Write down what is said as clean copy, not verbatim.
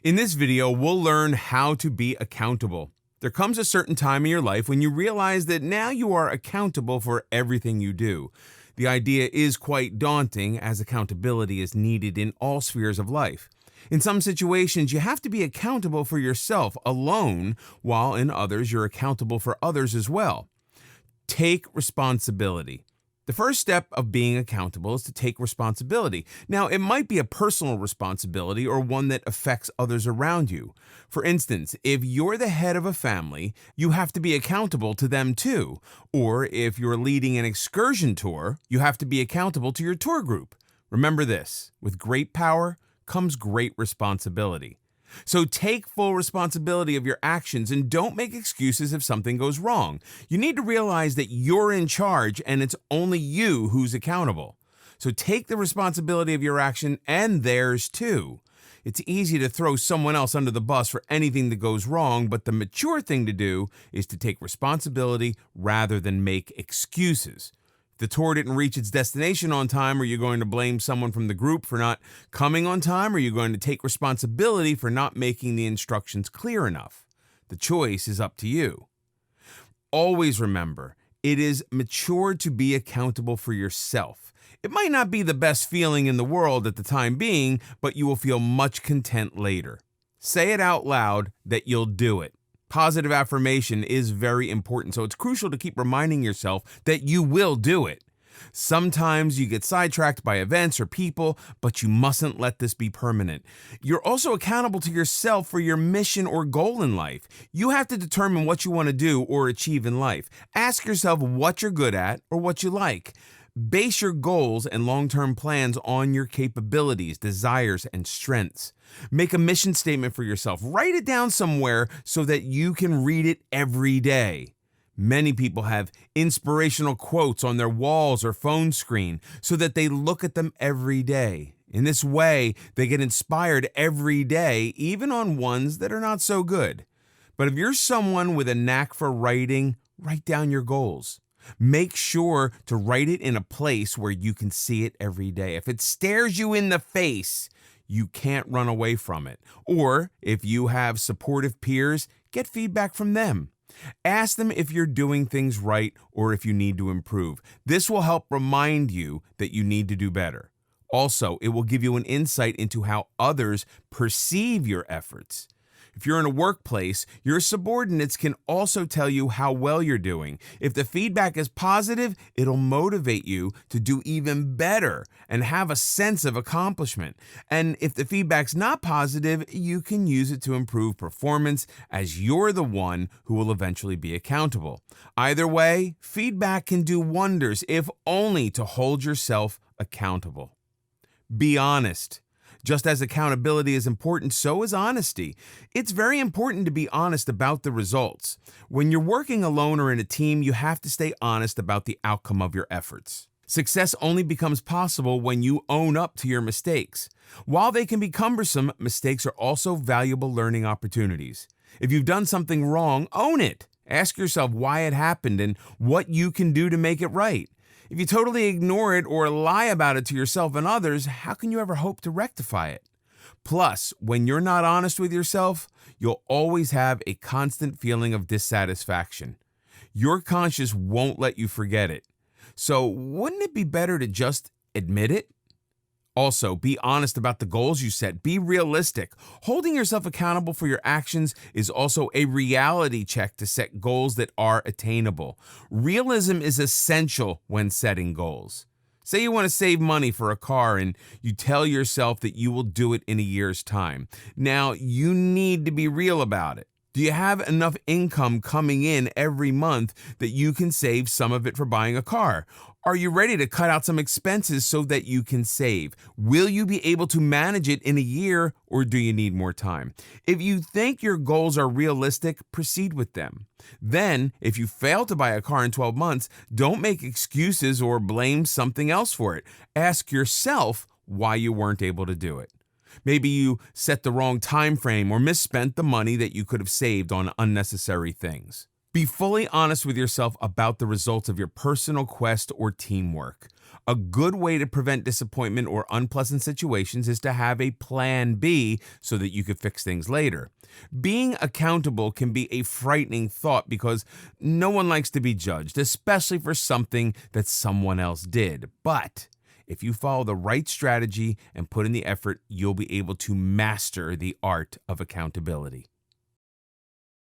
In this video, we'll learn how to be accountable. There comes a certain time in your life when you realize that now you are accountable for everything you do. The idea is quite daunting, as accountability is needed in all spheres of life. In some situations, you have to be accountable for yourself alone, while in others, you're accountable for others as well. Take responsibility. The first step of being accountable is to take responsibility. Now, it might be a personal responsibility or one that affects others around you. For instance, if you're the head of a family, you have to be accountable to them too. Or if you're leading an excursion tour, you have to be accountable to your tour group. Remember this: with great power comes great responsibility. So take full responsibility of your actions and don't make excuses if something goes wrong. You need to realize that you're in charge and it's only you who's accountable. So take the responsibility of your action and theirs too. It's easy to throw someone else under the bus for anything that goes wrong, but the mature thing to do is to take responsibility rather than make excuses. The tour didn't reach its destination on time, are you going to blame someone from the group for not coming on time, or are you going to take responsibility for not making the instructions clear enough? The choice is up to you. Always remember, it is mature to be accountable for yourself. It might not be the best feeling in the world at the time being, but you will feel much content later. Say it out loud that you'll do it. Positive affirmation is very important, so it's crucial to keep reminding yourself that you will do it. Sometimes you get sidetracked by events or people, but you mustn't let this be permanent. You're also accountable to yourself for your mission or goal in life. You have to determine what you want to do or achieve in life. Ask yourself what you're good at or what you like. Base your goals and long-term plans on your capabilities, desires, and strengths. Make a mission statement for yourself. Write it down somewhere so that you can read it every day. Many people have inspirational quotes on their walls or phone screen so that they look at them every day. In this way, they get inspired every day, even on ones that are not so good. But if you're someone with a knack for writing, write down your goals. Make sure to write it in a place where you can see it every day. If it stares you in the face, you can't run away from it. Or if you have supportive peers, get feedback from them. Ask them if you're doing things right or if you need to improve. This will help remind you that you need to do better. Also, it will give you an insight into how others perceive your efforts. If you're in a workplace, your subordinates can also tell you how well you're doing. If the feedback is positive, it'll motivate you to do even better and have a sense of accomplishment. And if the feedback's not positive, you can use it to improve performance, as you're the one who will eventually be accountable. Either way, feedback can do wonders, if only to hold yourself accountable. Be honest. Just as accountability is important, so is honesty. It's very important to be honest about the results. When you're working alone or in a team, you have to stay honest about the outcome of your efforts. Success only becomes possible when you own up to your mistakes. While they can be cumbersome, mistakes are also valuable learning opportunities. If you've done something wrong, own it. Ask yourself why it happened and what you can do to make it right. If you totally ignore it or lie about it to yourself and others, how can you ever hope to rectify it? Plus, when you're not honest with yourself, you'll always have a constant feeling of dissatisfaction. Your conscience won't let you forget it. So, wouldn't it be better to just admit it? Also, be honest about the goals you set. Be realistic. Holding yourself accountable for your actions is also a reality check to set goals that are attainable. Realism is essential when setting goals. Say you want to save money for a car and you tell yourself that you will do it in a year's time. Now, you need to be real about it. Do you have enough income coming in every month that you can save some of it for buying a car? Are you ready to cut out some expenses so that you can save? Will you be able to manage it in a year, or do you need more time? If you think your goals are realistic, proceed with them. Then, if you fail to buy a car in 12 months, don't make excuses or blame something else for it. Ask yourself why you weren't able to do it. Maybe you set the wrong time frame or misspent the money that you could have saved on unnecessary things. Be fully honest with yourself about the results of your personal quest or teamwork. A good way to prevent disappointment or unpleasant situations is to have a plan B so that you can fix things later. Being accountable can be a frightening thought because no one likes to be judged, especially for something that someone else did. But if you follow the right strategy and put in the effort, you'll be able to master the art of accountability.